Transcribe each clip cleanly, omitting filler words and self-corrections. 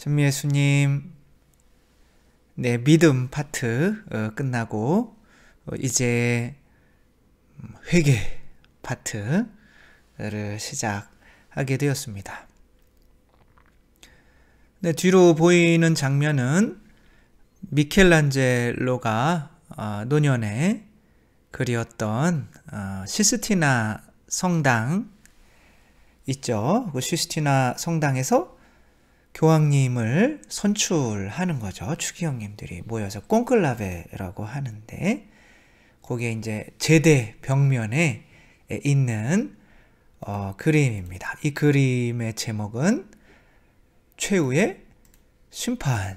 전미예수님, 네, 믿음 파트 끝나고 이제 회개 파트를 시작하게 되었습니다. 네, 뒤로 보이는 장면은 미켈란젤로가 노년에 그리웠던 시스티나 성당 있죠. 그 시스티나 성당에서 교황님을 선출하는 거죠. 추기경님들이 모여서 콘클라베라고 하는데, 거기에 이제 제대 벽면에 있는 그림입니다. 이 그림의 제목은 최후의 심판.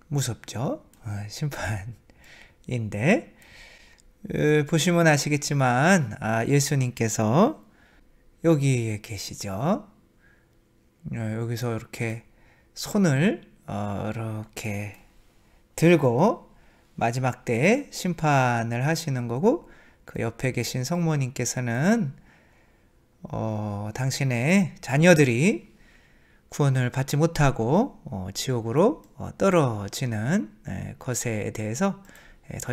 무섭죠? 심판인데, 보시면 아시겠지만 예수님께서 여기에 계시죠. 여기서 이렇게 손을 이렇게 들고 마지막 때 심판을 하시는 거고, 그 옆에 계신 성모님께서는 당신의 자녀들이 구원을 받지 못하고 지옥으로 떨어지는 것에 대해서 더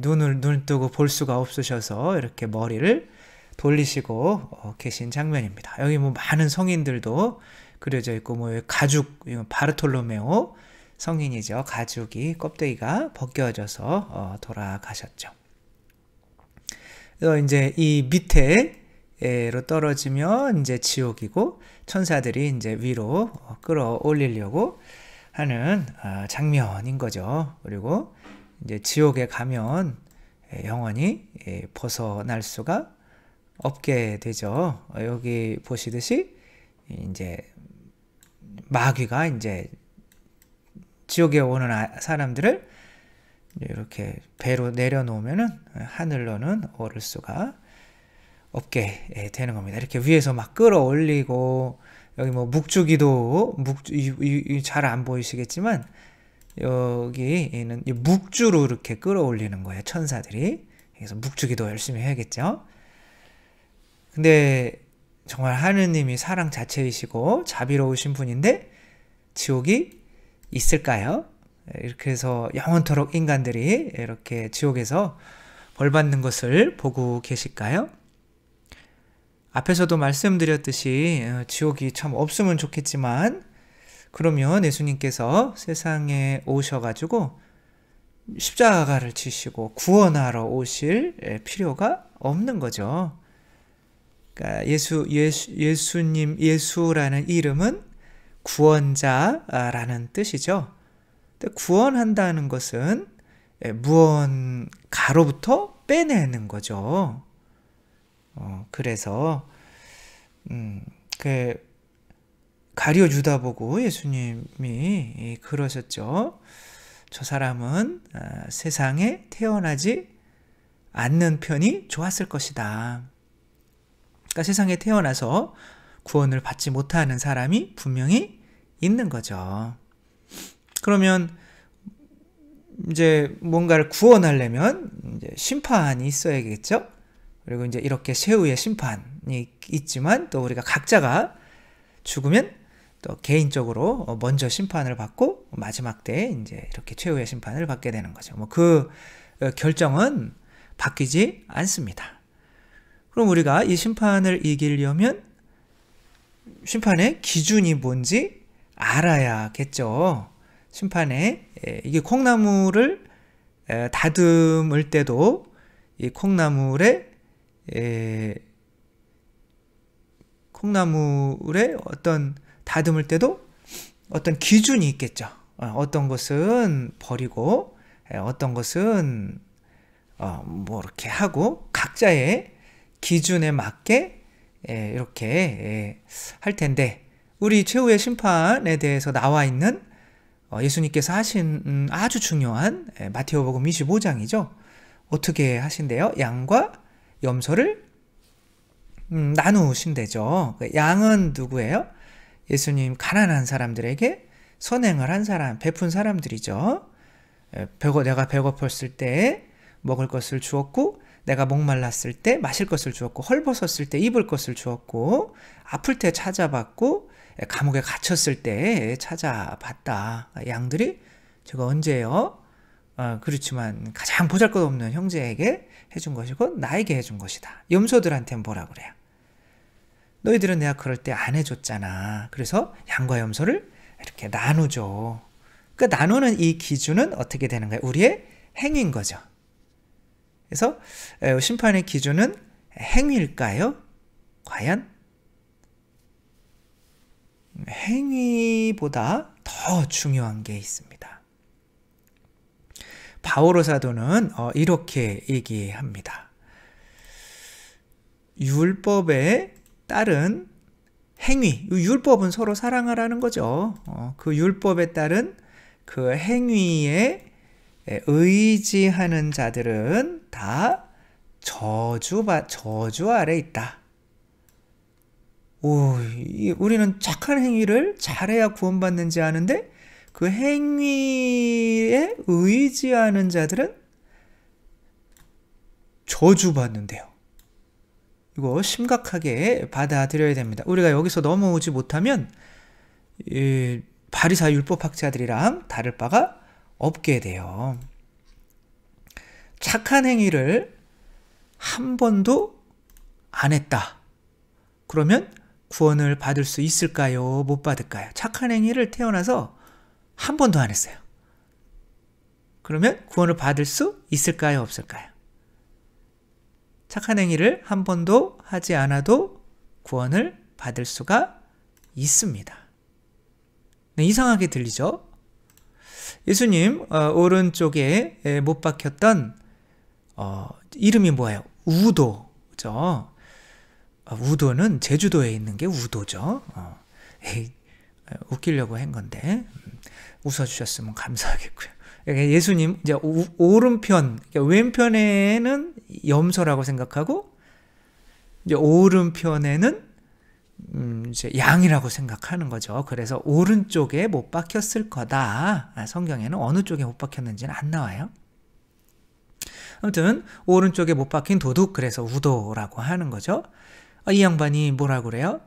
눈을 뜨고 볼 수가 없으셔서 이렇게 머리를 돌리시고 계신 장면입니다. 여기 뭐 많은 성인들도 그려져 있고, 뭐 가죽, 바르톨로메오 성인이죠. 가죽이 껍데기가 벗겨져서 돌아가셨죠. 그래서 이제 이 밑에로 떨어지면 이제 지옥이고, 천사들이 이제 위로 끌어올리려고 하는 장면인 거죠. 그리고 이제 지옥에 가면 영원히 벗어날 수가 없게 되죠. 여기 보시듯이 이제 마귀가 이제 지옥에 오는 사람들을 이렇게 배로 내려놓으면은 하늘로는 오를 수가 없게 되는 겁니다. 이렇게 위에서 막 끌어올리고, 여기 뭐 묵주기도, 잘 안 보이시겠지만 여기는 묵주로 이렇게 끌어올리는 거예요, 천사들이. 그래서 묵주기도 열심히 해야겠죠. 근데 정말 하느님이 사랑 자체이시고 자비로우신 분인데 지옥이 있을까요? 이렇게 해서 영원토록 인간들이 이렇게 지옥에서 벌받는 것을 보고 계실까요? 앞에서도 말씀드렸듯이 지옥이 참 없으면 좋겠지만, 그러면 예수님께서 세상에 오셔가지고 십자가를 지시고 구원하러 오실 필요가 없는 거죠. 그러니까 예수라는 이름은 구원자라는 뜻이죠. 근데 구원한다는 것은 무언가로부터 빼내는 거죠. 그래서 가려주다 보고 예수님이 그러셨죠. 저 사람은 세상에 태어나지 않는 편이 좋았을 것이다. 그러니까 세상에 태어나서 구원을 받지 못하는 사람이 분명히 있는 거죠. 그러면 이제 뭔가를 구원하려면 이제 심판이 있어야겠죠. 그리고 이제 이렇게 최후의 심판이 있지만, 또 우리가 각자가 죽으면 또 개인적으로 먼저 심판을 받고 마지막 때 이제 이렇게 최후의 심판을 받게 되는 거죠. 뭐 그 결정은 바뀌지 않습니다. 그럼 우리가 이 심판을 이기려면 심판의 기준이 뭔지 알아야겠죠. 심판에 이게 콩나물을 다듬을 때도 이 콩나물에 어떤 다듬을 때도 어떤 기준이 있겠죠. 어떤 것은 버리고 어떤 것은 뭐 이렇게 하고, 각자의 기준에 맞게 이렇게 할 텐데, 우리 최후의 심판에 대해서 나와 있는 예수님께서 하신 아주 중요한 마태오복음 25장이죠. 어떻게 하신대요? 양과 염소를 나누신대죠. 양은 누구예요? 예수님 가난한 사람들에게 선행을 한 사람, 베푼 사람들이죠. 내가 배고팠을 때 먹을 것을 주었고, 내가 목말랐을 때 마실 것을 주었고, 헐벗었을 때 입을 것을 주었고, 아플 때 찾아봤고, 감옥에 갇혔을 때 찾아봤다. 양들이 제가 언제요? 그렇지만 가장 보잘것없는 형제에게 해준 것이고 나에게 해준 것이다. 염소들한테는 뭐라 그래요? 너희들은 내가 그럴 때 안 해줬잖아. 그래서 양과 염소를 이렇게 나누죠. 그러니까 나누는 이 기준은 어떻게 되는 거예요? 우리의 행위인 거죠. 그래서 심판의 기준은 행위일까요? 과연? 행위보다 더 중요한 게 있습니다. 바오로 사도는 이렇게 얘기합니다. 율법에 따른 행위, 율법은 서로 사랑하라는 거죠. 그 율법에 따른 그 행위에 의지하는 자들은 다 저주 아래 있다. 우리는 착한 행위를 잘해야 구원받는지 아는데 그 행위에 의지하는 자들은 저주받는데요. 이거 심각하게 받아들여야 됩니다. 우리가 여기서 넘어오지 못하면 바리사 율법학자들이랑 다를 바가 없게 돼요. 착한 행위를 한 번도 안 했다. 그러면 구원을 받을 수 있을까요? 못 받을까요? 착한 행위를 태어나서 한 번도 안 했어요. 그러면 구원을 받을 수 있을까요? 없을까요? 착한 행위를 한 번도 하지 않아도 구원을 받을 수가 있습니다. 네, 이상하게 들리죠? 예수님 오른쪽에 못 박혔던 이름이 뭐예요? 우도죠. 우도는 제주도에 있는 게 우도죠. 웃기려고 한 건데 웃어주셨으면 감사하겠고요. 예수님 이제 오른편, 왼편에는 염소라고 생각하고 이제 오른편에는 이제 양이라고 생각하는 거죠. 그래서 오른쪽에 못 박혔을 거다. 성경에는 어느 쪽에 못 박혔는지는 안 나와요. 아무튼 오른쪽에 못 박힌 도둑, 그래서 우도라고 하는 거죠. 이 양반이 뭐라 그래요?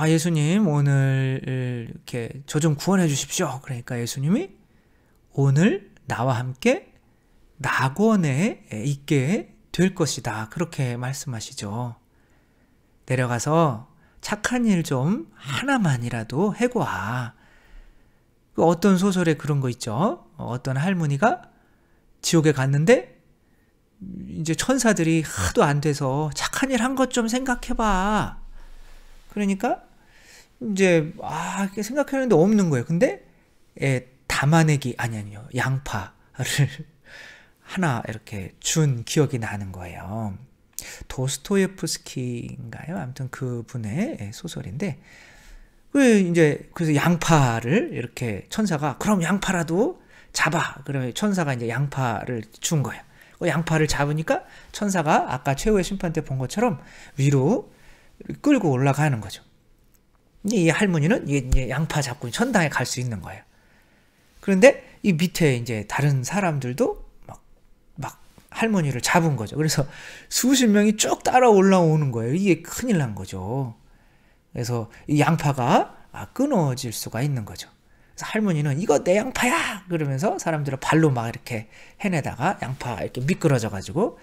예수님 오늘 이렇게 저 좀 구원해 주십시오. 그러니까 예수님이 오늘 나와 함께 낙원에 있게 될 것이다. 그렇게 말씀하시죠. 내려가서 착한 일 좀 하나만이라도 해고와. 어떤 소설에 그런 거 있죠. 어떤 할머니가 지옥에 갔는데 이제 천사들이 하도 안 돼서 착한 일 한 것 좀 생각해봐. 그러니까 이제 이렇게 생각하는데 없는 거예요. 근데 담아내기 아니요 양파를 하나 이렇게 준 기억이 나는 거예요. 도스토예프스키인가요? 아무튼 그 분의 소설인데 그래서 양파를 이렇게 천사가 그럼 양파라도 잡아. 그러면 천사가 이제 양파를 준 거예요. 양파를 잡으니까 천사가 아까 최후의 심판 때 본 것처럼 위로 끌고 올라가는 거죠. 이 할머니는 이제 양파 잡고 천당에 갈 수 있는 거예요. 그런데 이 밑에 이제 다른 사람들도 막 할머니를 잡은 거죠. 그래서 수십 명이 쭉 따라 올라오는 거예요. 이게 큰일 난 거죠. 그래서 이 양파가 끊어질 수가 있는 거죠. 그래서 할머니는 이거 내 양파야! 그러면서 사람들을 발로 막 이렇게 해내다가 양파 이렇게 미끄러져 가지고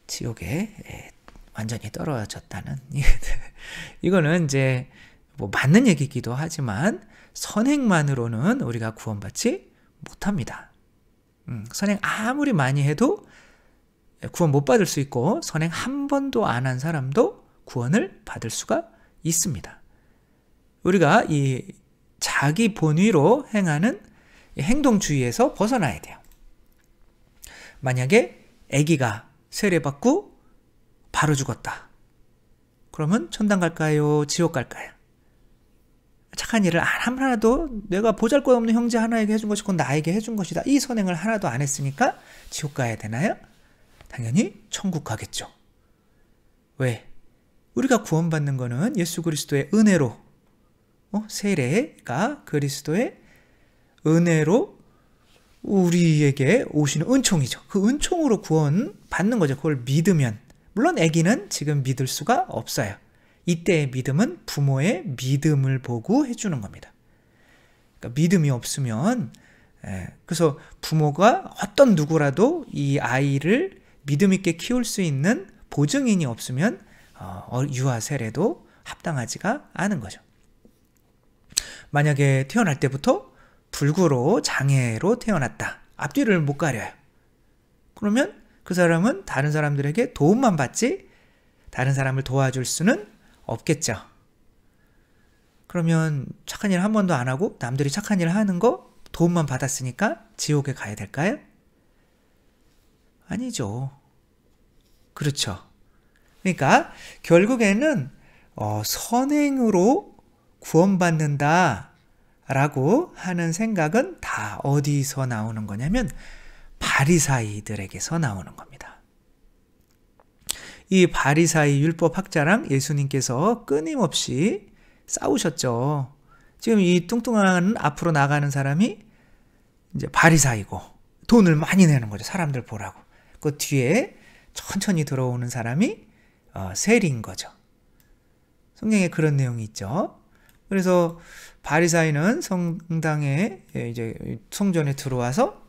지옥에 완전히 떨어졌다는. 이거는 이제 뭐 맞는 얘기이기도 하지만 선행만으로는 우리가 구원받지 못합니다. 선행 아무리 많이 해도 구원 못 받을 수 있고 선행 한 번도 안 한 사람도 구원을 받을 수가 있습니다. 우리가 이 자기 본위로 행하는 행동주의에서 벗어나야 돼요. 만약에 아기가 세례받고 바로 죽었다. 그러면 천당 갈까요? 지옥 갈까요? 착한 일을 하나도 내가 보잘것없는 형제 하나에게 해준 것이 곧 나에게 해준 것이다. 이 선행을 하나도 안 했으니까 지옥 가야 되나요? 당연히 천국 가겠죠. 왜? 우리가 구원받는 거는 예수 그리스도의 은혜로, 세례가 그리스도의 은혜로 우리에게 오시는 은총이죠. 그 은총으로 구원 받는 거죠. 그걸 믿으면. 물론 아기는 지금 믿을 수가 없어요. 이때의 믿음은 부모의 믿음을 보고 해주는 겁니다. 그러니까 믿음이 없으면, 그래서 부모가 어떤 누구라도 이 아이를 믿음 있게 키울 수 있는 보증인이 없으면 유아 세례도 합당하지가 않은 거죠. 만약에 태어날 때부터 불구로 장애로 태어났다. 앞뒤를 못 가려요. 그러면 그 사람은 다른 사람들에게 도움만 받지 다른 사람을 도와줄 수는 없겠죠. 그러면 착한 일 한 번도 안 하고 남들이 착한 일 하는 거 도움만 받았으니까 지옥에 가야 될까요? 아니죠. 그렇죠. 그러니까 결국에는 선행으로 구원받는다 라고 하는 생각은 다 어디서 나오는 거냐면 바리사이들에게서 나오는 겁니다. 이 바리사이 율법학자랑 예수님께서 끊임없이 싸우셨죠. 지금 이 뚱뚱한 앞으로 나가는 사람이 이제 바리사이고 돈을 많이 내는 거죠. 사람들 보라고. 그 뒤에 천천히 들어오는 사람이 세리인 거죠. 성경에 그런 내용이 있죠. 그래서 바리사이는 성당에 이제 성전에 들어와서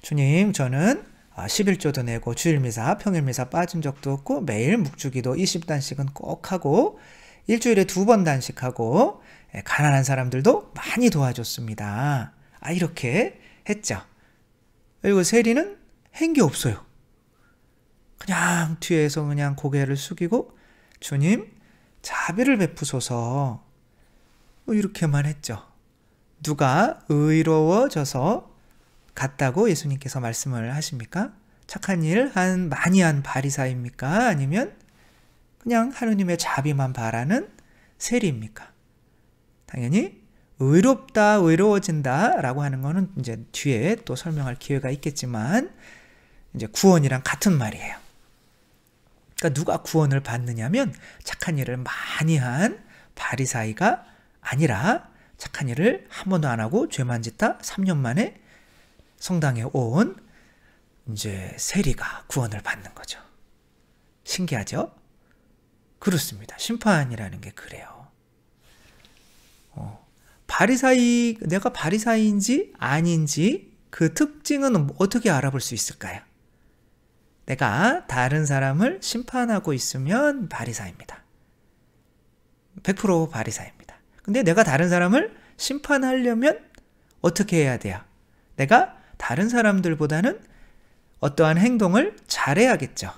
주님, 저는 11조도 내고 주일미사, 평일미사 빠진 적도 없고 매일 묵주기도 20단씩은 꼭 하고 일주일에 2번 단식하고 가난한 사람들도 많이 도와줬습니다. 이렇게 했죠. 그리고 세리는 한 게 없어요. 그냥 뒤에서 그냥 고개를 숙이고 주님, 자비를 베푸소서 이렇게만 했죠. 누가 의로워져서 갔다고 예수님께서 말씀을 하십니까? 착한 일 많이 한 바리사입니까? 아니면 그냥 하느님의 자비만 바라는 세리입니까? 당연히 의롭다, 의로워진다 라고 하는 거는 이제 뒤에 또 설명할 기회가 있겠지만 이제 구원이랑 같은 말이에요. 그러니까 누가 구원을 받느냐면 착한 일을 많이 한 바리사이가 아니라 착한 일을 한 번도 안 하고 죄만 짓다 3년 만에 성당에 온 이제 세리가 구원을 받는 거죠. 신기하죠? 그렇습니다. 심판이라는 게 그래요. 내가 바리사이인지 아닌지 그 특징은 어떻게 알아볼 수 있을까요? 내가 다른 사람을 심판하고 있으면 바리사이입니다. 100% 바리사이입니다. 근데 내가 다른 사람을 심판하려면 어떻게 해야 돼요? 내가 다른 사람들보다는 어떠한 행동을 잘해야겠죠.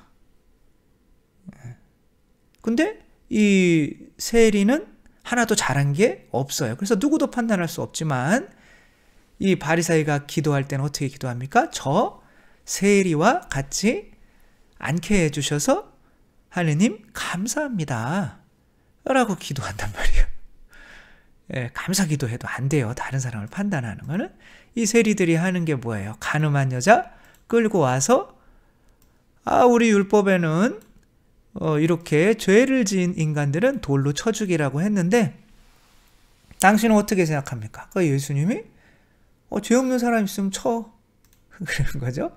근데 이 세리는 하나도 잘한 게 없어요. 그래서 누구도 판단할 수 없지만 이 바리사이가 기도할 때는 어떻게 기도합니까? 저 세리와 같이 않게 해주셔서 하느님 감사합니다 라고 기도한단 말이에요. 감사 기도해도 안 돼요. 다른 사람을 판단하는 거는. 이 세리들이 하는 게 뭐예요? 간음한 여자 끌고 와서 우리 율법에는 이렇게 죄를 지은 인간들은 돌로 쳐 죽이라고 했는데 당신은 어떻게 생각합니까? 예수님이 죄 없는 사람 있으면 쳐 그러는 거죠.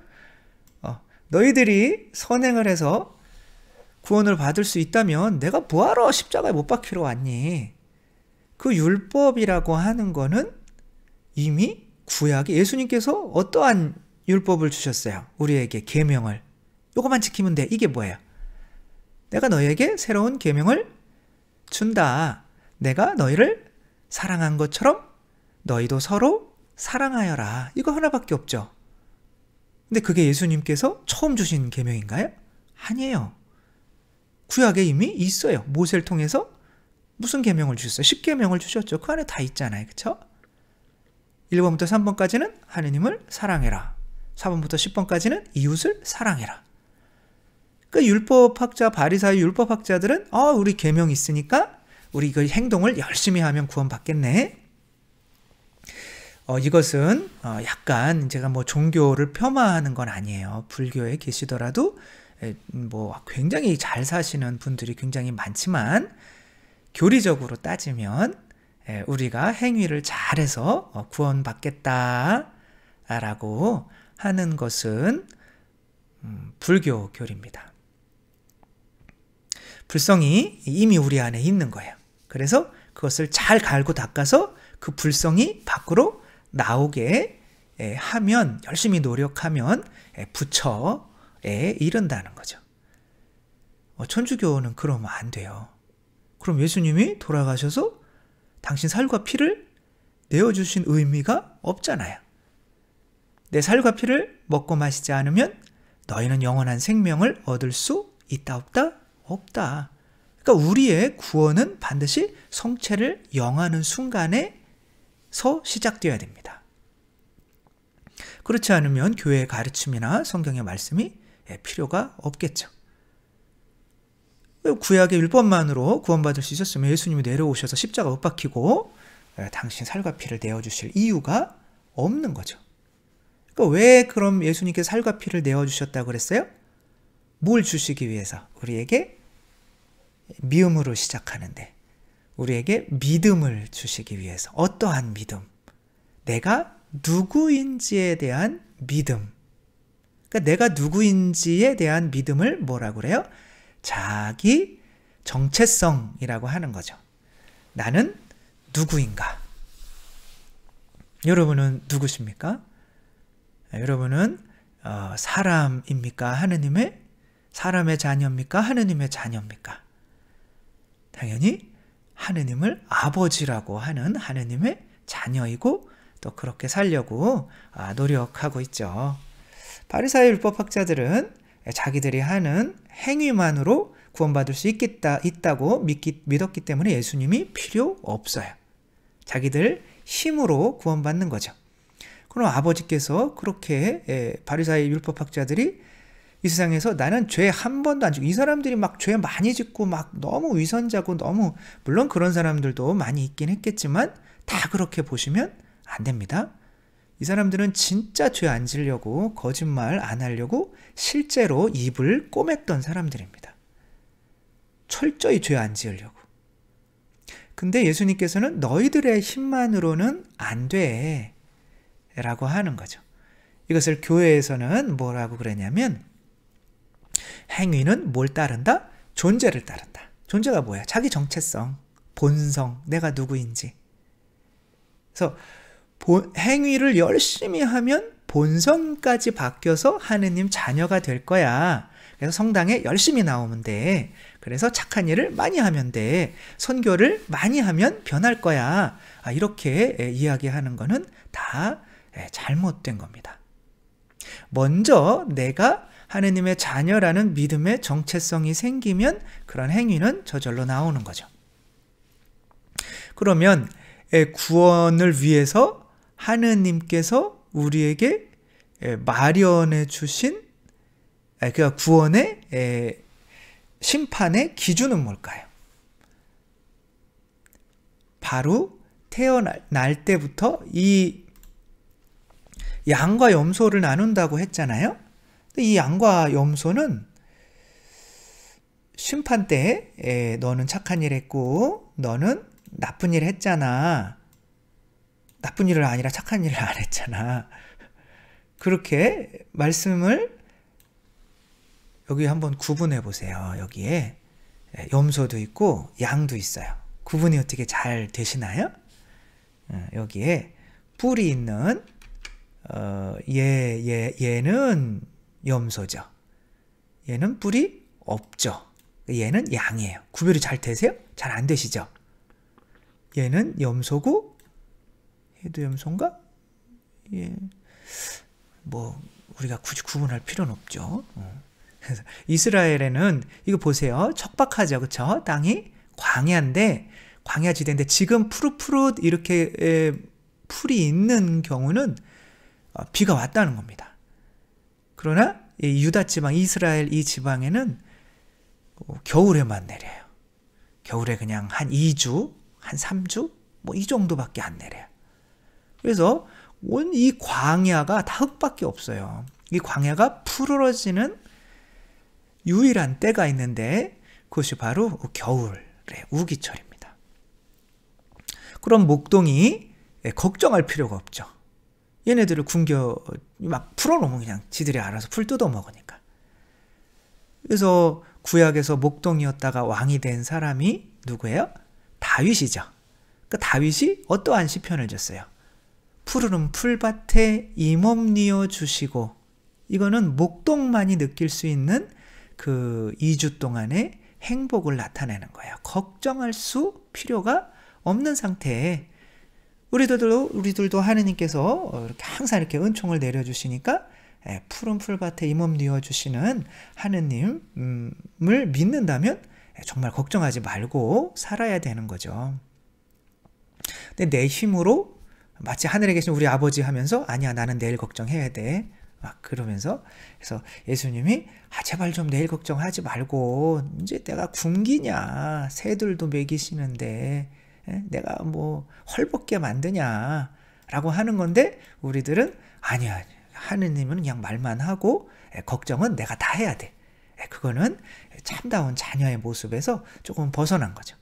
너희들이 선행을 해서 구원을 받을 수 있다면 내가 뭐하러 십자가에 못 박히러 왔니? 그 율법이라고 하는 거는 이미 구약에 예수님께서 어떠한 율법을 주셨어요? 우리에게 계명을. 요거만 지키면 돼. 이게 뭐예요? 내가 너희에게 새로운 계명을 준다. 내가 너희를 사랑한 것처럼 너희도 서로 사랑하여라. 이거 하나밖에 없죠. 근데 그게 예수님께서 처음 주신 계명인가요? 아니에요. 구약에 이미 있어요. 모세를 통해서 무슨 계명을 주셨어요? 10계명을 주셨죠. 그 안에 다 있잖아요. 그렇죠? 1번부터 3번까지는 하느님을 사랑해라. 4번부터 10번까지는 이웃을 사랑해라. 그 율법학자, 바리사이 율법학자들은 우리 계명 있으니까 우리 그 행동을 열심히 하면 구원받겠네. 이것은 약간 제가 뭐 종교를 폄하하는 건 아니에요. 불교에 계시더라도 뭐 굉장히 잘 사시는 분들이 굉장히 많지만 교리적으로 따지면 우리가 행위를 잘해서 구원받겠다라고 하는 것은 불교 교리입니다. 불성이 이미 우리 안에 있는 거예요. 그래서 그것을 잘 갈고 닦아서 그 불성이 밖으로 나오게 하면, 열심히 노력하면 부처에 이른다는 거죠. 천주교는 그러면 안 돼요. 그럼 예수님이 돌아가셔서 당신 살과 피를 내어주신 의미가 없잖아요. 내 살과 피를 먹고 마시지 않으면 너희는 영원한 생명을 얻을 수 있다 없다? 없다. 그러니까 우리의 구원은 반드시 성체를 영하는 순간에서 시작되어야 됩니다. 그렇지 않으면 교회의 가르침이나 성경의 말씀이 필요가 없겠죠. 구약의 율법만으로 구원받을 수 있었으면 예수님이 내려오셔서 십자가 못 박히고 당신 살과 피를 내어주실 이유가 없는 거죠. 그러니까 왜 그럼 예수님께서 살과 피를 내어주셨다고 그랬어요? 뭘 주시기 위해서? 우리에게 미움으로 시작하는데 우리에게 믿음을 주시기 위해서. 어떠한 믿음? 내가 누구인지에 대한 믿음. 그러니까 내가 누구인지에 대한 믿음을 뭐라고 그래요? 자기 정체성이라고 하는 거죠. 나는 누구인가? 여러분은 누구십니까? 여러분은 사람입니까? 사람의 자녀입니까? 하느님의 자녀입니까? 당연히 하느님을 아버지라고 하는 하느님의 자녀이고 또 그렇게 살려고 노력하고 있죠. 바리사의 율법학자들은 자기들이 하는 행위만으로 구원받을 수 있다고 믿었기 때문에 예수님이 필요 없어요. 자기들 힘으로 구원받는 거죠. 그럼 아버지께서 그렇게 바리사의 율법학자들이 이 세상에서 나는 죄 한 번도 안 짓고, 이 사람들이 막 죄 많이 짓고 막 너무 위선자고 너무, 물론 그런 사람들도 많이 있긴 했겠지만 다 그렇게 보시면 안 됩니다. 이 사람들은 진짜 죄 안 지려고, 거짓말 안 하려고 실제로 입을 꼬맸던 사람들입니다. 철저히 죄 안 지으려고. 근데 예수님께서는 너희들의 힘만으로는 안 돼 라고 하는 거죠. 이것을 교회에서는 뭐라고 그러냐면, 행위는 뭘 따른다? 존재를 따른다. 존재가 뭐야? 자기 정체성, 본성, 내가 누구인지. 그래서 행위를 열심히 하면 본성까지 바뀌어서 하느님 자녀가 될 거야. 그래서 성당에 열심히 나오면 돼. 그래서 착한 일을 많이 하면 돼. 선교를 많이 하면 변할 거야. 이렇게 이야기하는 거는 다 잘못된 겁니다. 먼저 내가 하느님의 자녀라는 믿음의 정체성이 생기면 그런 행위는 저절로 나오는 거죠. 그러면 구원을 위해서 하느님께서 우리에게 마련해 주신 그 구원의 심판의 기준은 뭘까요? 바로 태어날 때부터 이 양과 염소를 나눈다고 했잖아요. 이 양과 염소는 심판 때 너는 착한 일 했고 너는 나쁜 일 했잖아. 나쁜 일을 아니라 착한 일을 안 했잖아. 그렇게 말씀을 여기 한번 구분해 보세요. 여기에 염소도 있고 양도 있어요. 구분이 어떻게 잘 되시나요? 여기에 뿔이 있는 얘는 염소죠. 얘는 뿔이 없죠. 얘는 양이에요. 구별이 잘 되세요? 잘 안 되시죠? 얘는 염소고 얘도 염소인가? 뭐 우리가 굳이 구분할 필요는 없죠. 그래서 이스라엘에는 이거 보세요. 척박하죠, 그렇죠? 땅이 광야인데, 광야 지대인데 지금 푸릇푸릇 이렇게 풀이 있는 경우는 비가 왔다는 겁니다. 그러나 이 유다 지방, 이스라엘 이 지방에는 겨울에만 내려요. 겨울에 그냥 한 2주, 한 3주, 뭐 이 정도밖에 안 내려요. 그래서 온 이 광야가 다 흙밖에 없어요. 이 광야가 푸르러지는 유일한 때가 있는데 그것이 바로 겨울의 우기철입니다. 그럼 목동이 걱정할 필요가 없죠. 얘네들을 막 풀어놓으면 그냥 지들이 알아서 풀 뜯어 먹으니까. 그래서 구약에서 목동이었다가 왕이 된 사람이 누구예요? 다윗이죠. 그 다윗이 어떠한 시편을 줬어요? 푸르른 풀밭에 이몸 뉘어 주시고, 이거는 목동만이 느낄 수 있는 그 2주 동안의 행복을 나타내는 거예요. 걱정할 수 필요가 없는 상태에 우리들도 하느님께서 이렇게 항상 이렇게 은총을 내려주시니까 푸른 풀밭에 이몸 뉘어주시는 하느님을 믿는다면 정말 걱정하지 말고 살아야 되는 거죠. 근데 내 힘으로 마치 하늘에 계신 우리 아버지 하면서 아니야 나는 내일 걱정해야 돼 막 그러면서, 그래서 예수님이 제발 좀 내일 걱정하지 말고 이제 내가 굶기냐, 새들도 먹이시는데 내가 뭐 헐벗게 만드냐 라고 하는 건데, 우리들은 아니야 하느님은 그냥 말만 하고 걱정은 내가 다 해야 돼. 그거는 참다운 자녀의 모습에서 조금 벗어난 거죠.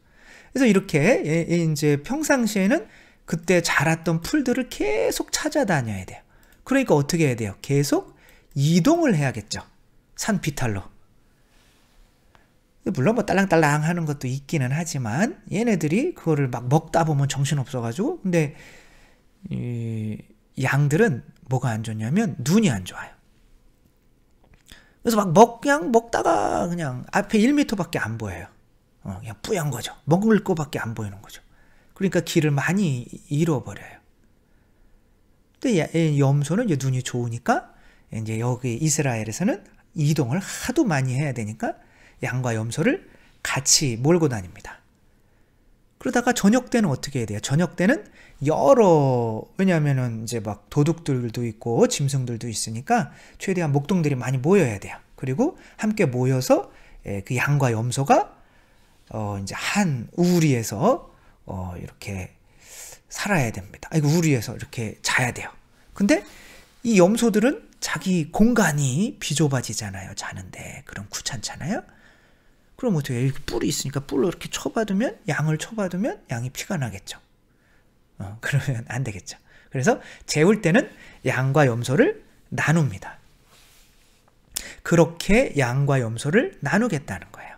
그래서 이렇게 이제 평상시에는 그때 자랐던 풀들을 계속 찾아다녀야 돼요. 그러니까 어떻게 해야 돼요? 계속 이동을 해야겠죠. 산 비탈로. 물론 뭐 딸랑딸랑 하는 것도 있기는 하지만 얘네들이 그거를 막 먹다 보면 정신없어가지고, 근데 이 양들은 뭐가 안 좋냐면 눈이 안 좋아요. 그래서 막 그냥 먹다가 그냥 앞에 1m밖에 안 보여요. 그냥 뿌연 거죠. 먹을 거밖에 안 보이는 거죠. 그러니까 길을 많이 잃어버려요. 근데 염소는 이제 눈이 좋으니까 이제 여기 이스라엘에서는 이동을 하도 많이 해야 되니까 양과 염소를 같이 몰고 다닙니다. 그러다가 저녁 때는 어떻게 해야 돼요? 저녁 때는 왜냐하면은 이제 막 도둑들도 있고 짐승들도 있으니까 최대한 목동들이 많이 모여야 돼요. 그리고 함께 모여서 그 양과 염소가 이제 한 우리에서 이렇게 살아야 됩니다. 우리에서 이렇게 자야 돼요. 근데 이 염소들은 자기 공간이 비좁아지잖아요. 자는데. 그럼 귀찮잖아요. 그럼 어떻게 해요? 이렇게 뿔이 있으니까 뿔로 이렇게 쳐받으면, 양을 쳐받으면 양이 피가 나겠죠. 그러면 안 되겠죠. 그래서 재울 때는 양과 염소를 나눕니다. 그렇게 양과 염소를 나누겠다는 거예요.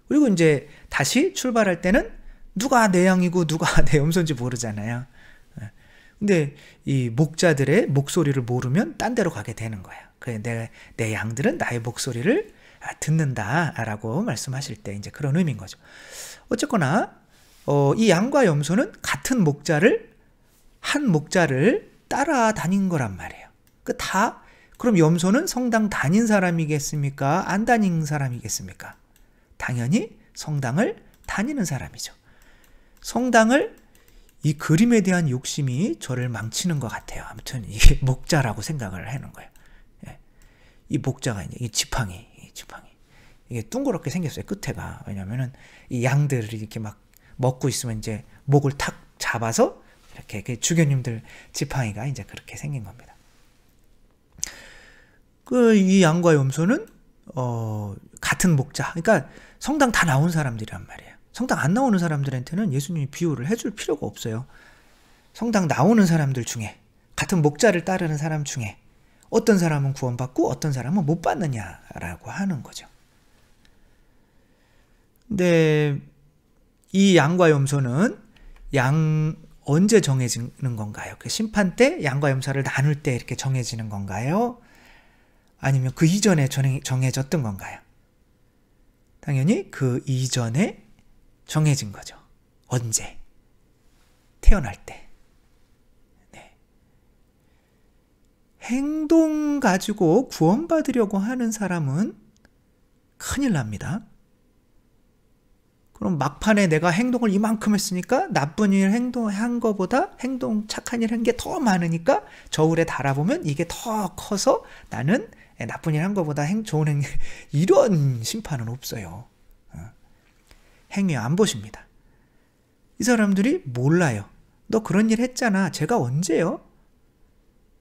그리고 이제 다시 출발할 때는 누가 내 양이고 누가 내 염소인지 모르잖아요. 근데 이 목자들의 목소리를 모르면 딴 데로 가게 되는 거예요. 내 양들은 나의 목소리를 듣는다라고 말씀하실 때 이제 그런 의미인 거죠. 어쨌거나 이 양과 염소는 같은 한 목자를 따라다닌 거란 말이에요. 그럼 염소는 성당 다닌 사람이겠습니까? 안 다닌 사람이겠습니까? 당연히 성당을 다니는 사람이죠. 성당을, 이 그림에 대한 욕심이 저를 망치는 것 같아요. 아무튼 이게 목자라고 생각을 하는 거예요. 이 목자가 이제 이 지팡이 이게 둥그렇게 생겼어요. 끝에가. 왜냐면은 이 양들이 이렇게 막 먹고 있으면 이제 목을 탁 잡아서 이렇게 주교님들 지팡이가 이제 그렇게 생긴 겁니다. 이 양과 염소는 같은 목자. 그러니까 성당 다 나온 사람들이란 말이에요. 성당 안 나오는 사람들한테는 예수님이 비유를 해줄 필요가 없어요. 성당 나오는 사람들 중에, 같은 목자를 따르는 사람 중에 어떤 사람은 구원받고 어떤 사람은 못 받느냐라고 하는 거죠. 근데 이 양과 염소는 언제 정해지는 건가요? 그 심판 때 양과 염소를 나눌 때 이렇게 정해지는 건가요? 아니면 그 이전에 정해졌던 건가요? 당연히 그 이전에 정해진 거죠. 언제? 태어날 때. 네. 행동 가지고 구원받으려고 하는 사람은 큰일 납니다. 그럼 막판에 내가 행동을 이만큼 했으니까 나쁜 일 행동한 거보다 착한 일 한 게 더 많으니까 저울에 달아보면 이게 더 커서 나는 나쁜 일 한 거보다 좋은 행위, 이런 심판은 없어요. 행위 안 보십니다. 이 사람들이 몰라요. 너 그런 일 했잖아. 제가 언제요?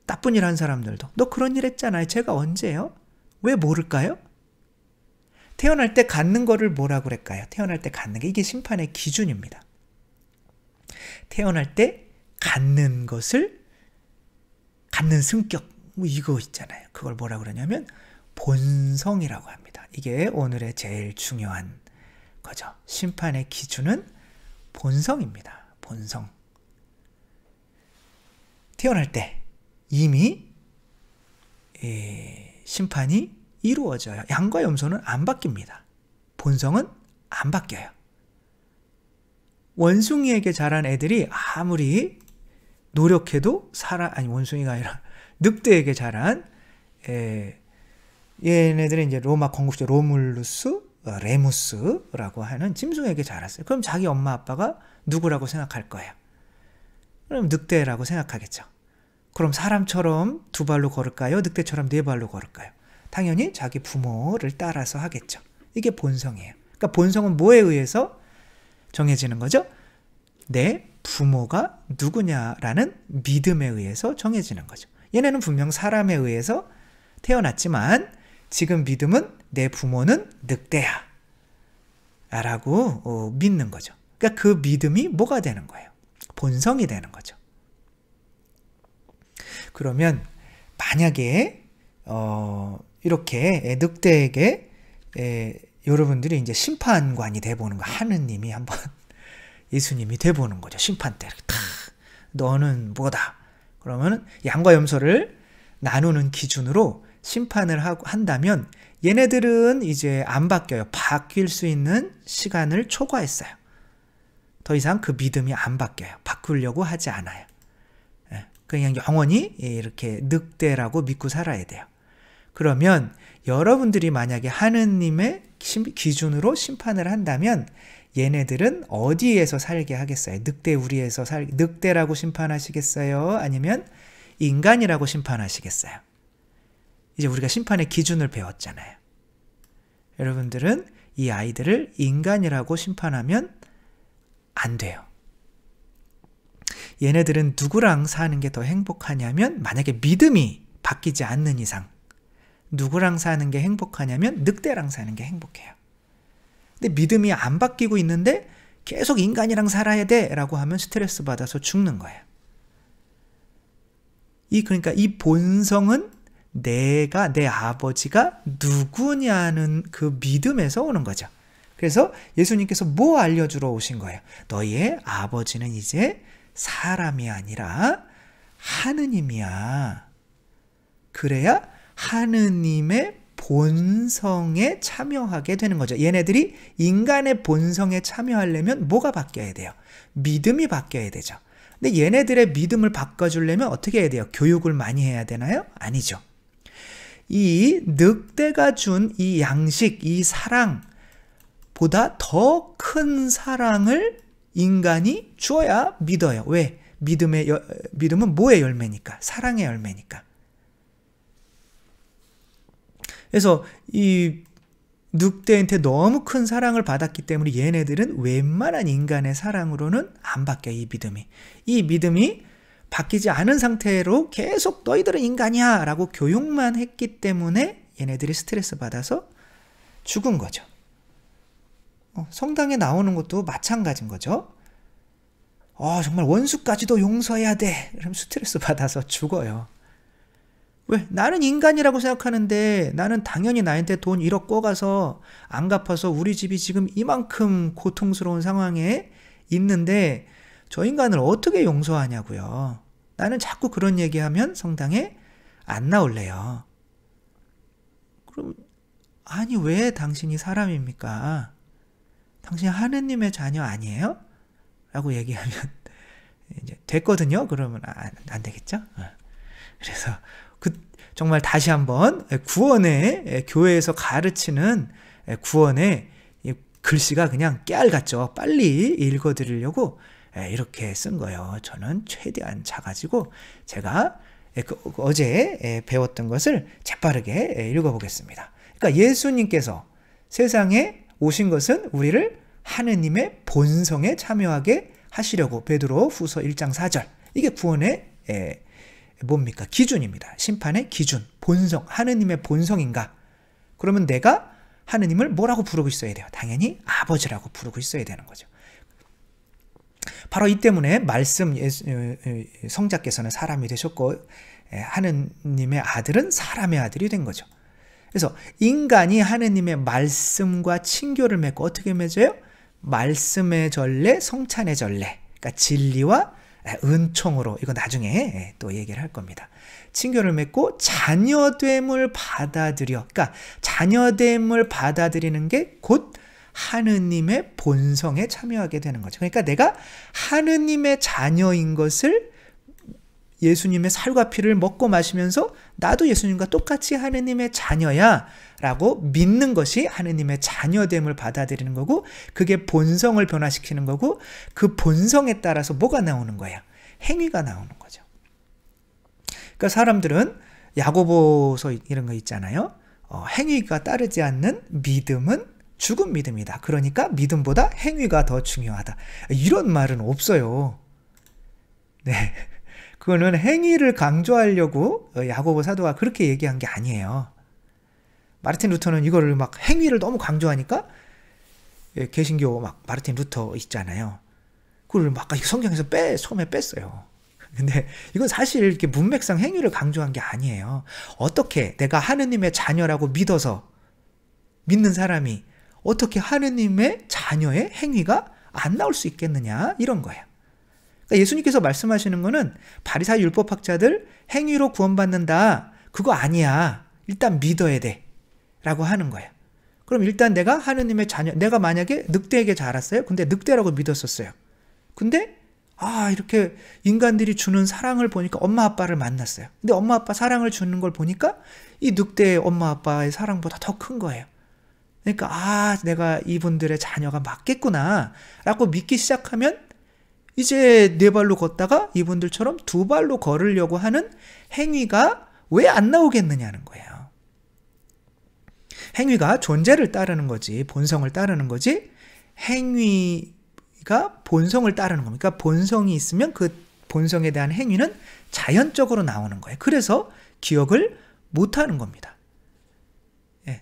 나쁜 일 한 사람들도 너 그런 일 했잖아요. 제가 언제요? 왜 모를까요? 태어날 때 갖는 거를 뭐라고 그럴까요? 태어날 때 갖는 게, 이게 심판의 기준입니다. 태어날 때 갖는 것을, 갖는 성격, 이거 있잖아요. 그걸 뭐라고 그러냐면 본성이라고 합니다. 이게 오늘의 제일 중요한 거죠. 심판의 기준은 본성입니다. 본성. 태어날 때 이미 심판이 이루어져요. 양과 염소는 안 바뀝니다. 본성은 안 바뀌어요. 원숭이에게 자란 애들이 아무리 노력해도 원숭이가 아니라 늑대에게 자란 얘네들은 이제 로마 건국주 로물루스, 레무스라고 하는 짐승에게 자랐어요. 그럼 자기 엄마 아빠가 누구라고 생각할 거예요? 그럼 늑대라고 생각하겠죠. 그럼 사람처럼 두 발로 걸을까요? 늑대처럼 네 발로 걸을까요? 당연히 자기 부모를 따라서 하겠죠. 이게 본성이에요. 그러니까 본성은 뭐에 의해서 정해지는 거죠? 내 부모가 누구냐라는 믿음에 의해서 정해지는 거죠. 얘네는 분명 사람에 의해서 태어났지만 지금 믿음은 내 부모는 늑대야 라고 믿는 거죠. 그러니까 그 믿음이 뭐가 되는 거예요? 본성이 되는 거죠. 그러면 만약에 이렇게 늑대에게 여러분들이 이제 심판관이 돼보는 거, 하느님이 한번 예수님이 돼보는 거죠. 심판 때 이렇게 탁 너는 뭐다. 그러면 양과 염소를 나누는 기준으로 심판을 한다면 얘네들은 이제 안 바뀌어요. 바뀔 수 있는 시간을 초과했어요. 더 이상 그 믿음이 안 바뀌어요. 바꾸려고 하지 않아요. 그냥 영원히 이렇게 늑대라고 믿고 살아야 돼요. 그러면 여러분들이 만약에 하느님의 기준으로 심판을 한다면 얘네들은 어디에서 살게 하겠어요? 늑대라고 심판하시겠어요? 아니면 인간이라고 심판하시겠어요? 이제 우리가 심판의 기준을 배웠잖아요. 여러분들은 이 아이들을 인간이라고 심판하면 안 돼요. 얘네들은 누구랑 사는 게 더 행복하냐면, 만약에 믿음이 바뀌지 않는 이상 누구랑 사는 게 행복하냐면 늑대랑 사는 게 행복해요. 근데 믿음이 안 바뀌고 있는데 계속 인간이랑 살아야 돼 라고 하면 스트레스 받아서 죽는 거예요. 그러니까 이 본성은 내 아버지가 누구냐는 그 믿음에서 오는 거죠. 그래서 예수님께서 뭐 알려주러 오신 거예요? 너희의 아버지는 이제 사람이 아니라 하느님이야. 그래야 하느님의 본성에 참여하게 되는 거죠. 얘네들이 인간의 본성에 참여하려면 뭐가 바뀌어야 돼요? 믿음이 바뀌어야 되죠. 근데 얘네들의 믿음을 바꿔주려면 어떻게 해야 돼요? 교육을 많이 해야 되나요? 아니죠. 이 늑대가 준 이 양식, 이 사랑보다 더 큰 사랑을 인간이 주어야 믿어요. 왜? 믿음은 뭐의 열매니까? 사랑의 열매니까. 그래서 이 늑대한테 너무 큰 사랑을 받았기 때문에 얘네들은 웬만한 인간의 사랑으로는 안 바뀌어요. 이 믿음이 바뀌지 않은 상태로 계속 너희들은 인간이야 라고 교육만 했기 때문에 얘네들이 스트레스 받아서 죽은 거죠. 성당에 나오는 것도 마찬가지인 거죠. 정말 원수까지도 용서해야 돼. 그럼 스트레스 받아서 죽어요. 왜? 나는 인간이라고 생각하는데 나는 당연히 나한테 돈 1억 꿔가서 안 갚아서 우리 집이 지금 이만큼 고통스러운 상황에 있는데 저 인간을 어떻게 용서하냐고요. 나는 자꾸 그런 얘기하면 성당에 안 나올래요. 그럼 아니 왜 당신이 사람입니까? 당신 하느님의 자녀 아니에요? 라고 얘기하면 이제 됐거든요. 그러면 안 되겠죠? 그래서 정말 다시 한번 교회에서 가르치는 구원의 글씨가 그냥 깨알 같죠. 빨리 읽어드리려고 이렇게 쓴 거예요. 저는 최대한 작아지고 제가 어제 배웠던 것을 재빠르게 읽어보겠습니다. 그러니까 예수님께서 세상에 오신 것은 우리를 하느님의 본성에 참여하게 하시려고. 베드로 후서 1장 4절. 이게 구원의 뭡니까? 기준입니다. 심판의 기준, 본성, 하느님의 본성인가? 그러면 내가 하느님을 뭐라고 부르고 있어야 돼요? 당연히 아버지라고 부르고 있어야 되는 거죠. 바로 이 때문에 성자께서는 사람이 되셨고 하느님의 아들은 사람의 아들이 된 거죠. 그래서 인간이 하느님의 말씀과 친교를 맺고 어떻게 맺어요? 말씀의 전례, 성찬의 전례. 그러니까 진리와 은총으로, 이거 나중에 또 얘기를 할 겁니다. 친교를 맺고 자녀됨을 받아들여. 그러니까 자녀됨을 받아들이는 게 곧 하느님의 본성에 참여하게 되는 거죠. 그러니까 내가 하느님의 자녀인 것을 예수님의 살과 피를 먹고 마시면서 나도 예수님과 똑같이 하느님의 자녀야 라고 믿는 것이 하느님의 자녀됨을 받아들이는 거고, 그게 본성을 변화시키는 거고, 그 본성에 따라서 뭐가 나오는 거예요? 행위가 나오는 거죠. 그러니까 사람들은 야고보서 이런 거 있잖아요. 행위가 따르지 않는 믿음은 죽은 믿음이다. 그러니까 믿음보다 행위가 더 중요하다. 이런 말은 없어요. 네. 그거는 행위를 강조하려고 야고보 사도가 그렇게 얘기한 게 아니에요. 마르틴 루터는 이거를 막 행위를 너무 강조하니까, 개신교 막 마르틴 루터 있잖아요. 그걸 막 성경에서 처음에 뺐어요. 근데 이건 사실 이렇게 문맥상 행위를 강조한 게 아니에요. 어떻게 내가 하느님의 자녀라고 믿어서 믿는 사람이 어떻게 하느님의 자녀의 행위가 안 나올 수 있겠느냐, 이런 거예요. 그러니까 예수님께서 말씀하시는 거는 바리사이 율법학자들 행위로 구원받는다, 그거 아니야. 일단 믿어야 돼 라고 하는 거예요. 그럼 일단 내가 하느님의 자녀, 내가 만약에 늑대에게 자랐어요. 근데 늑대라고 믿었었어요. 근데 이렇게 인간들이 주는 사랑을 보니까 엄마 아빠를 만났어요. 근데 엄마 아빠 사랑을 주는 걸 보니까 이 늑대의 엄마 아빠의 사랑보다 더 큰 거예요. 그러니까 내가 이분들의 자녀가 맞겠구나 라고 믿기 시작하면 이제 네 발로 걷다가 이분들처럼 두 발로 걸으려고 하는 행위가 왜 안 나오겠느냐는 거예요. 행위가 존재를 따르는 거지, 본성을 따르는 거지, 행위가 본성을 따르는 겁니다. 그러니까 본성이 있으면 그 본성에 대한 행위는 자연적으로 나오는 거예요. 그래서 기억을 못하는 겁니다.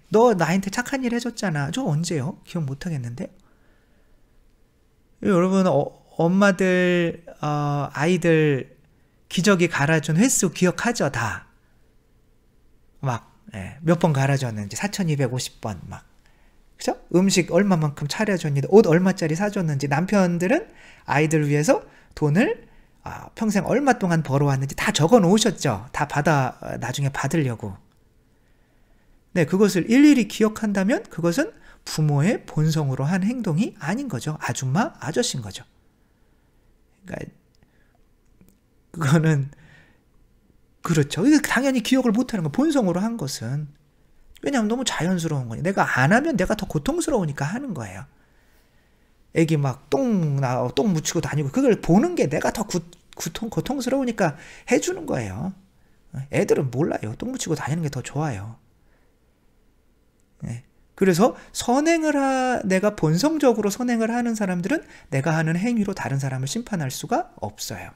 너 나한테 착한 일 해줬잖아. 저 언제요? 기억 못하겠는데? 여러분, 엄마들, 아이들 기저귀 갈아준 횟수 기억하죠? 다. 막, 몇 번 갈아줬는지, 4250번, 막. 그죠? 음식 얼마만큼 차려줬는지, 옷 얼마짜리 사줬는지, 남편들은 아이들 위해서 돈을 평생 얼마 동안 벌어왔는지 다 적어 놓으셨죠? 다 나중에 받으려고. 네, 그것을 일일이 기억한다면 그것은 부모의 본성으로 한 행동이 아닌 거죠. 아줌마, 아저씨인 거죠. 그러니까 그거는 그렇죠. 당연히 기억을 못하는 거, 본성으로 한 것은. 왜냐하면 너무 자연스러운 거니. 내가 안 하면 내가 더 고통스러우니까 하는 거예요. 애기 막 똥 묻히고 다니고 그걸 보는 게 내가 더 고통스러우니까 해주는 거예요. 애들은 몰라요. 똥 묻히고 다니는 게 더 좋아요. 네. 그래서 내가 본성적으로 선행을 하는 사람들은 내가 하는 행위로 다른 사람을 심판할 수가 없어요.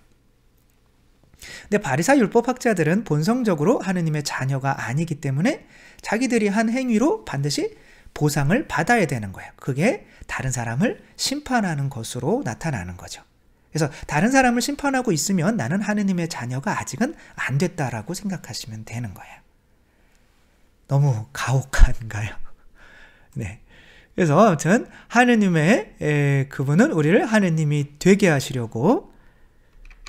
근데 바리사이 율법학자들은 본성적으로 하느님의 자녀가 아니기 때문에 자기들이 한 행위로 반드시 보상을 받아야 되는 거예요. 그게 다른 사람을 심판하는 것으로 나타나는 거죠. 그래서 다른 사람을 심판하고 있으면 나는 하느님의 자녀가 아직은 안 됐다라고 생각하시면 되는 거예요. 너무 가혹한가요? 네. 그래서 아무튼 하느님의 그분은 우리를 하느님이 되게 하시려고,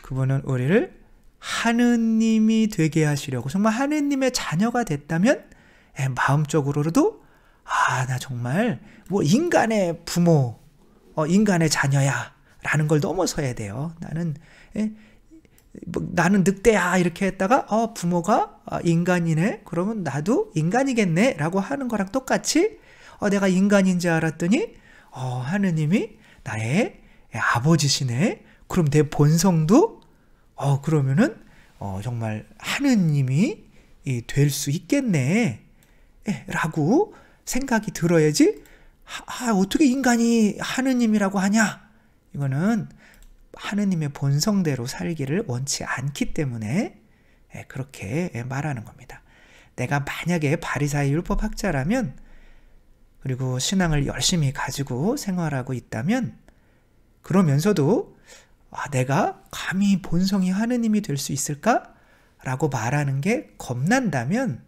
그분은 우리를 하느님이 되게 하시려고, 정말 하느님의 자녀가 됐다면 마음적으로도 나 정말 뭐 인간의 부모, 인간의 자녀야 라는 걸 넘어서야 돼요. 나는 늑대야 이렇게 했다가 부모가 인간이네, 그러면 나도 인간이겠네 라고 하는 거랑 똑같이 내가 인간인지 알았더니 하느님이 나의 아버지시네, 그럼 내 본성도 그러면은 정말 하느님이 될 수 있겠네 라고 생각이 들어야지, 어떻게 인간이 하느님이라고 하냐, 이거는 하느님의 본성대로 살기를 원치 않기 때문에 그렇게 말하는 겁니다. 내가 만약에 바리사이 율법학자라면, 그리고 신앙을 열심히 가지고 생활하고 있다면, 그러면서도 내가 감히 본성이 하느님이 될 수 있을까? 라고 말하는 게 겁난다면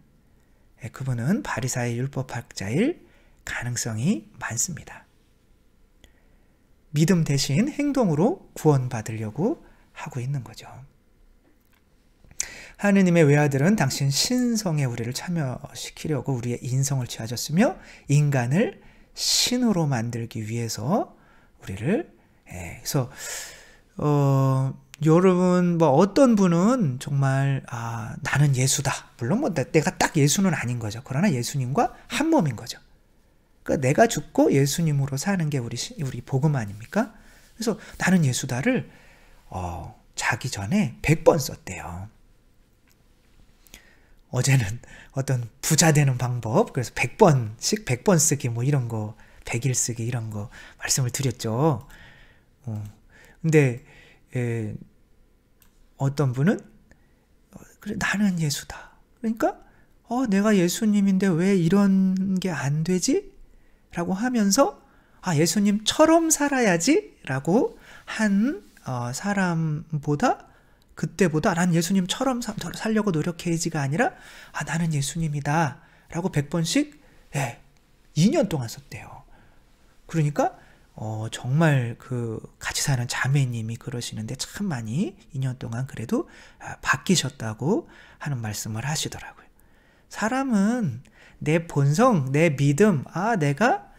그분은 바리사의 율법학자일 가능성이 많습니다. 믿음 대신 행동으로 구원받으려고 하고 있는 거죠. 하느님의 외아들은 당신 신성에 우리를 참여시키려고 우리의 인성을 취하셨으며 인간을 신으로 만들기 위해서 우리를 그래서 여러분 뭐 어떤 분은 정말 나는 예수다. 물론 뭐 내가 딱 예수는 아닌 거죠. 그러나 예수님과 한 몸인 거죠. 그러니까 내가 죽고 예수님으로 사는 게 우리 복음 아닙니까? 그래서 나는 예수다를 자기 전에 100번 썼대요. 어제는 어떤 부자 되는 방법, 그래서 100번씩 100번 쓰기 뭐 이런 거, 100일 쓰기 이런 거 말씀을 드렸죠. 근데 어떤 분은 그래 나는 예수다. 그러니까 내가 예수님인데 왜 이런 게 안 되지? 라고 하면서 예수님처럼 살아야지 라고 한 사람보다 그때보다 난 예수님처럼 살려고 노력해야지가 아니라 나는 예수님이다 라고 100번씩 2년 동안 썼대요. 그러니까 정말 그 같이 사는 자매님이 그러시는데 참 많이 2년 동안 그래도 바뀌셨다고 하는 말씀을 하시더라고요. 사람은 내 본성, 내 믿음, 내가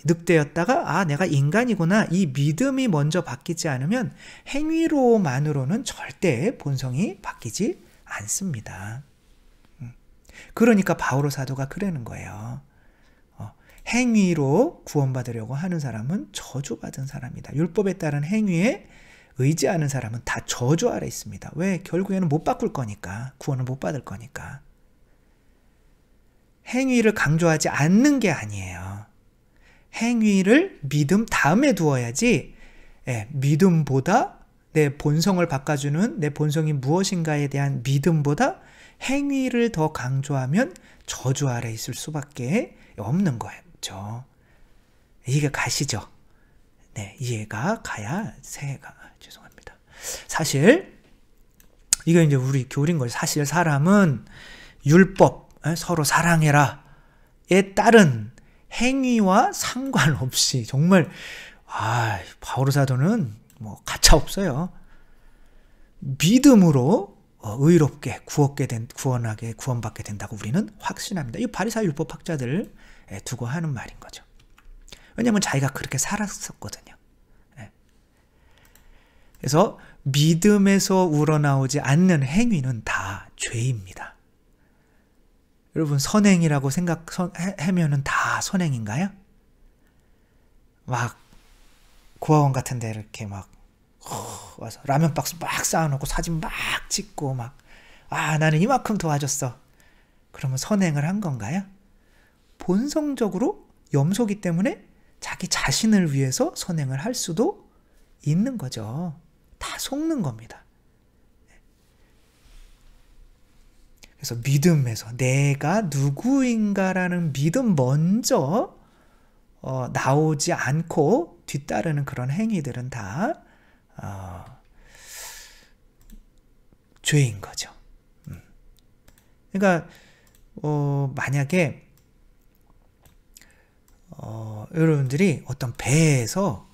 늑대였다가 내가 인간이구나 이 믿음이 먼저 바뀌지 않으면 행위로만으로는 절대 본성이 바뀌지 않습니다. 그러니까 바오로 사도가 그러는 거예요. 행위로 구원받으려고 하는 사람은 저주받은 사람이다. 율법에 따른 행위에 의지하는 사람은 다 저주 아래 있습니다. 왜? 결국에는 못 바꿀 거니까. 구원을 못 받을 거니까. 행위를 강조하지 않는 게 아니에요. 행위를 믿음 다음에 두어야지 믿음보다 내 본성을 바꿔주는 내 본성이 무엇인가에 대한 믿음보다 행위를 더 강조하면 저주 아래 있을 수밖에 없는 거죠. 이해가 가시죠? 네, 이해가 가야 새해가 죄송합니다. 사실 이거 이제 우리 교리인 거예요. 사실 사람은 율법 서로 사랑해라에 따른 행위와 상관없이 정말 바오로 사도는 뭐 가차 없어요. 믿음으로 의롭게 구원받게 된다고 우리는 확신합니다. 이 바리사 율법학자들 두고 하는 말인 거죠. 왜냐하면 자기가 그렇게 살았었거든요. 그래서 믿음에서 우러나오지 않는 행위는 다 죄입니다. 여러분 선행이라고 생각하면은 다 선행인가요? 막 고아원 같은 데 이렇게 막 와서 라면 박스 막 쌓아놓고 사진 막 찍고 막 나는 이만큼 도와줬어. 그러면 선행을 한 건가요? 본성적으로 염소기 때문에 자기 자신을 위해서 선행을 할 수도 있는 거죠. 다 속는 겁니다. 그래서 믿음에서 내가 누구인가라는 믿음 먼저 나오지 않고 뒤따르는 그런 행위들은 다 죄인 거죠. 그러니까 만약에 여러분들이 어떤 배에서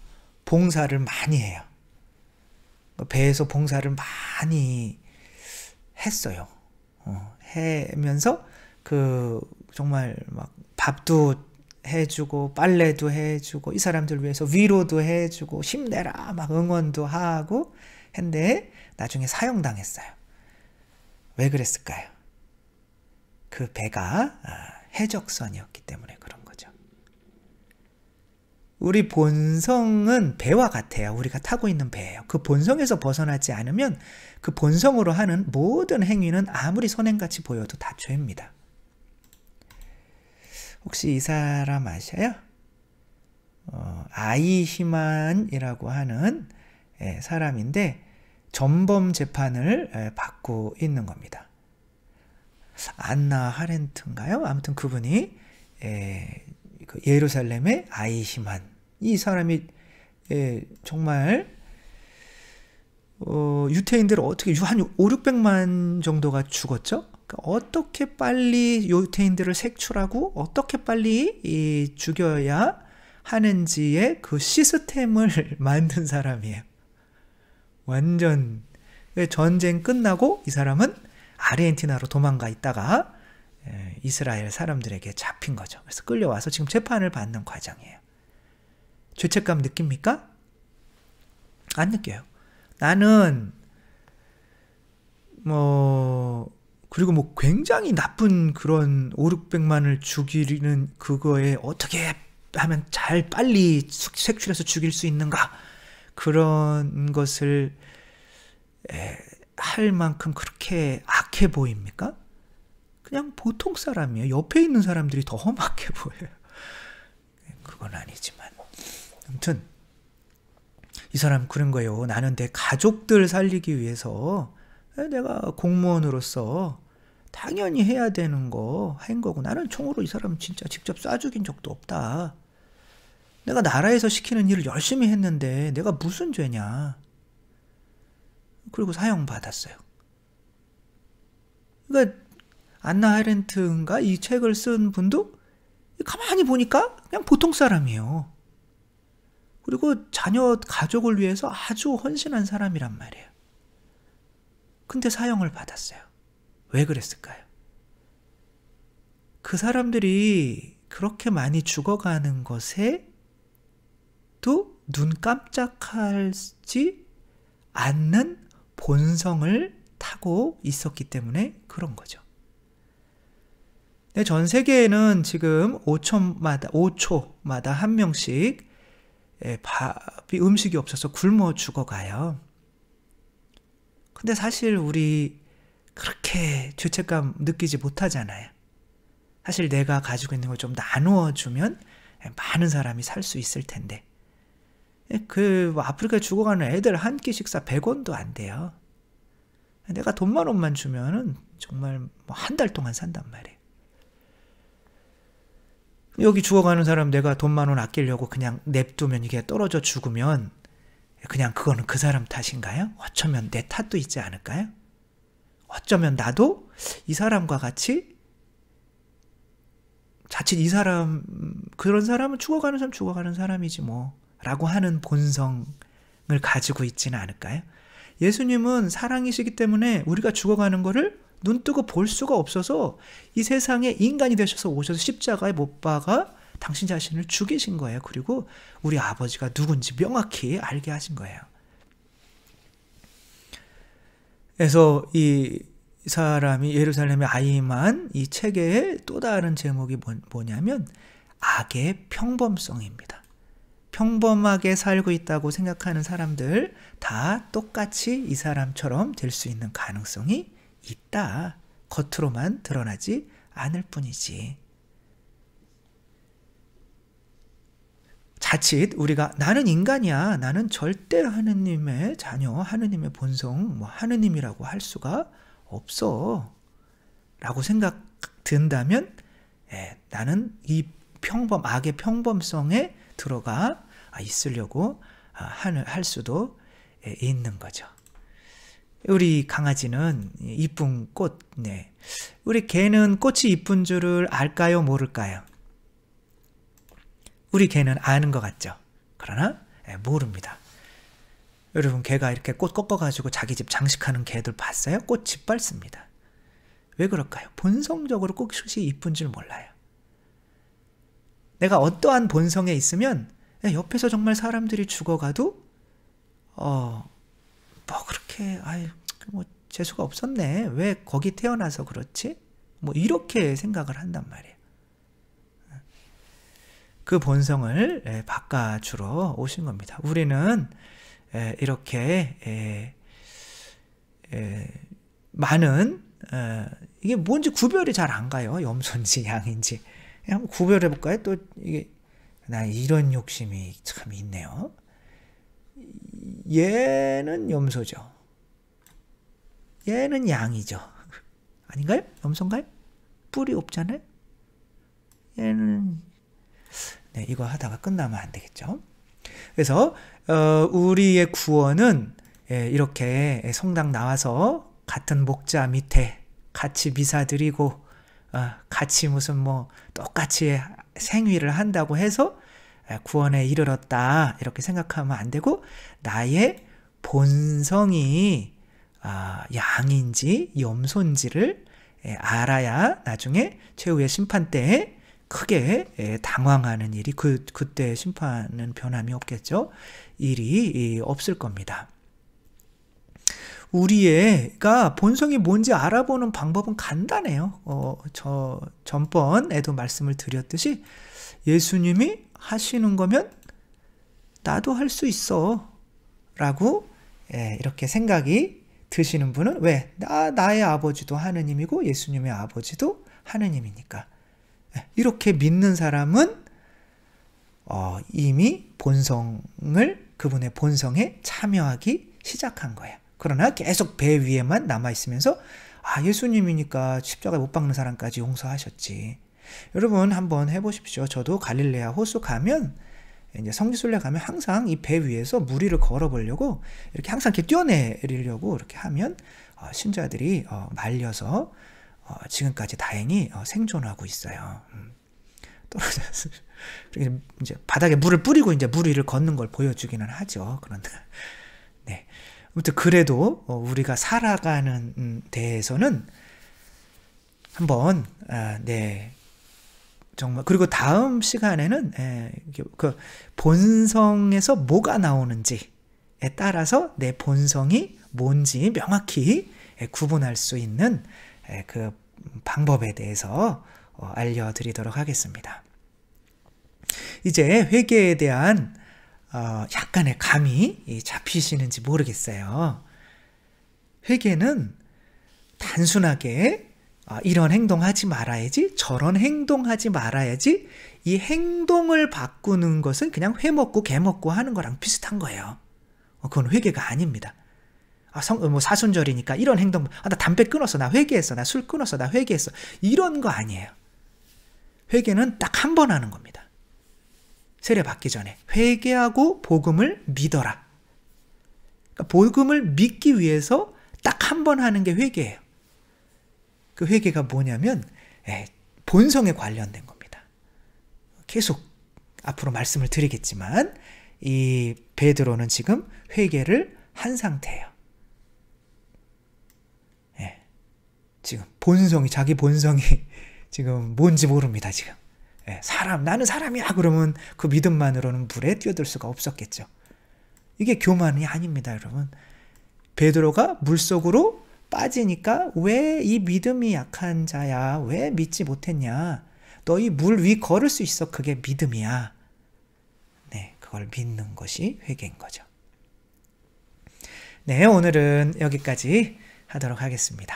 봉사를 많이 해요. 배에서 봉사를 많이 했어요. 하면서 정말 막 밥도 해주고 빨래도 해주고 이 사람들 위해서 위로도 해주고 힘내라 막 응원도 하고 했는데 나중에 사형당했어요. 왜 그랬을까요? 그 배가 해적선이었기 때문에 그런 거죠. 우리 본성은 배와 같아요. 우리가 타고 있는 배예요. 그 본성에서 벗어나지 않으면 그 본성으로 하는 모든 행위는 아무리 선행같이 보여도 다 죄입니다. 혹시 이 사람 아셔요? 아이히만이라고 하는 사람인데 전범 재판을 받고 있는 겁니다. 안나 하렌트인가요? 아무튼 그분이 예루살렘의 아이히만 이 사람이 정말 유태인들을 어떻게 한 5, 600만 정도가 죽었죠? 어떻게 빨리 유태인들을 색출하고 어떻게 빨리 죽여야 하는지의 그 시스템을 만든 사람이에요. 완전 전쟁 끝나고 이 사람은 아르헨티나로 도망가 있다가 이스라엘 사람들에게 잡힌 거죠. 그래서 끌려와서 지금 재판을 받는 과정이에요. 죄책감 느낍니까? 안 느껴요. 나는 그리고 굉장히 나쁜 그런 5,600만을 죽이는 그거에 어떻게 하면 잘 빨리 색출해서 죽일 수 있는가, 그런 것을 할 만큼 그렇게 악해 보입니까? 그냥 보통 사람이에요. 옆에 있는 사람들이 더 험악해 보여요. 그건 아니지만 아무튼 이 사람 그런 거예요. 나는 내 가족들 살리기 위해서 내가 공무원으로서 당연히 해야 되는 거 한 거고, 나는 총으로 이 사람 진짜 직접 쏴 죽인 적도 없다. 내가 나라에서 시키는 일을 열심히 했는데 내가 무슨 죄냐. 그리고 사형받았어요. 그러니까 안나 아렌트인가 이 책을 쓴 분도 가만히 보니까 그냥 보통 사람이에요. 그리고 자녀 가족을 위해서 아주 헌신한 사람이란 말이에요. 근데 사형을 받았어요. 왜 그랬을까요? 그 사람들이 그렇게 많이 죽어가는 것에 또 눈 깜짝하지 않는 본성을 타고 있었기 때문에 그런 거죠. 전 세계에는 지금 5초마다 한 명씩 음식이 없어서 굶어 죽어가요. 근데 사실 우리 그렇게 죄책감 느끼지 못하잖아요. 사실 내가 가지고 있는 걸 좀 나누어 주면 많은 사람이 살 수 있을 텐데, 아프리카에 죽어가는 애들 한 끼 식사 100원도 안 돼요. 내가 돈 10,000원만 주면은 정말 한 달 동안 산단 말이에요. 여기 죽어가는 사람 내가 돈 10,000원 아끼려고 그냥 냅두면 이게 떨어져 죽으면 그냥 그거는 그 사람 탓인가요? 어쩌면 내 탓도 있지 않을까요? 어쩌면 나도 이 사람과 같이 자칫 이 사람, 그런 사람은 죽어가는 사람이지 뭐 라고 하는 본성을 가지고 있지는 않을까요? 예수님은 사랑이시기 때문에 우리가 죽어가는 거를 눈뜨고 볼 수가 없어서 이 세상에 인간이 되셔서 오셔서 십자가에 못 박아 당신 자신을 죽이신 거예요. 그리고 우리 아버지가 누군지 명확히 알게 하신 거예요. 그래서 이 사람이 예루살렘의 아이만 이 책의 또 다른 제목이 뭐냐면 악의 평범성입니다. 평범하게 살고 있다고 생각하는 사람들 다 똑같이 이 사람처럼 될 수 있는 가능성이 있다. 겉으로만 드러나지 않을 뿐이지. 자칫 우리가 나는 인간이야, 나는 절대 하느님의 자녀, 하느님의 본성, 하느님이라고 할 수가 없어 라고 생각 든다면 나는 이 악의 평범성에 들어가 있으려고 할 수도 있는 거죠. 우리 강아지는 이쁜 꽃, 우리 개는 꽃이 이쁜 줄을 알까요, 모를까요? 우리 개는 아는 것 같죠? 그러나 모릅니다. 여러분, 개가 이렇게 꽃 꺾어가지고 자기 집 장식하는 개들 봤어요? 꽃 짓밟습니다. 왜 그럴까요? 본성적으로 꽃이 이쁜 줄 몰라요. 내가 어떠한 본성에 있으면 옆에서 정말 사람들이 죽어가도 그렇게 재수가 없었네, 왜 거기 태어나서 그렇지? 이렇게 생각을 한단 말이에요. 그 본성을 바꿔주러 오신 겁니다. 우리는 이렇게 많은 이게 뭔지 구별이 잘 안 가요. 염소인지 양인지. 한번 구별해 볼까요? 또 이게 나 이런 욕심이 참 있네요. 얘는 염소죠. 얘는 양이죠. 아닌가요? 염소인가요? 뿔이 없잖아요. 얘는 이거 하다가 끝나면 안 되겠죠. 그래서 우리의 구원은 이렇게 성당 나와서 같은 목자 밑에 같이 미사 드리고 같이 무슨 뭐 똑같이 생위를 한다고 해서 구원에 이르렀다 이렇게 생각하면 안 되고, 나의 본성이 양인지 염소인지를 알아야 나중에 최후의 심판 때에 크게 당황하는 일이, 그때 심판은 변함이 없겠죠. 일이 없을 겁니다. 우리가 본성이 뭔지 알아보는 방법은 간단해요. 저 전번에도 말씀을 드렸듯이 예수님이 하시는 거면 나도 할 수 있어 라고 이렇게 생각이 드시는 분은, 왜? 나의 아버지도 하느님이고 예수님의 아버지도 하느님이니까. 이렇게 믿는 사람은 이미 그분의 본성에 참여하기 시작한 거예요. 그러나 계속 배 위에만 남아있으면서 예수님이니까 십자가에 못 박는 사람까지 용서하셨지. 여러분 한번 해보십시오. 저도 갈릴레아 호수 가면, 이제 성지순례 가면 항상 이 배 위에서 무리를 걸어보려고 이렇게 항상 이렇게 뛰어내리려고 이렇게 하면 신자들이 말려서 지금까지 다행히 생존하고 있어요. 떨어져서 이제 바닥에 물을 뿌리고 이제 물 위를 걷는 걸 보여주기는 하죠. 그런데 네. 아무튼 그래도 우리가 살아가는 데에서는 한번 정말, 그리고 다음 시간에는 그 본성에서 뭐가 나오는지에 따라서 내 본성이 뭔지 명확히 구분할 수 있는 그 방법에 대해서 알려드리도록 하겠습니다. 이제 회개에 대한 약간의 감이 잡히시는지 모르겠어요. 회개는 단순하게 이런 행동하지 말아야지, 저런 행동하지 말아야지, 이 행동을 바꾸는 것은 그냥 회 먹고 개 먹고 하는 거랑 비슷한 거예요. 그건 회개가 아닙니다. 사순절이니까 이런 행동, 나 담배 끊었어, 나 회개했어, 나 술 끊었어, 나 회개했어, 이런 거 아니에요. 회개는 딱 한 번 하는 겁니다. 세례 받기 전에 회개하고 복음을 믿어라. 그러니까 복음을 믿기 위해서 딱 한 번 하는 게 회개예요. 그 회개가 뭐냐면 본성에 관련된 겁니다. 계속 앞으로 말씀을 드리겠지만 이 베드로는 지금 회개를 한 상태예요. 지금 자기 본성이 지금 뭔지 모릅니다. 지금 나는 사람이야 그러면 그 믿음만으로는 물에 뛰어들 수가 없었겠죠. 이게 교만이 아닙니다, 여러분. 베드로가 물속으로 빠지니까 왜 이 믿음이 약한 자야, 왜 믿지 못했냐, 너희 물 위 걸을 수 있어, 그게 믿음이야. 그걸 믿는 것이 회개인 거죠. 오늘은 여기까지 하도록 하겠습니다.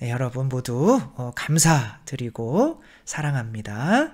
여러분 모두 감사드리고 사랑합니다.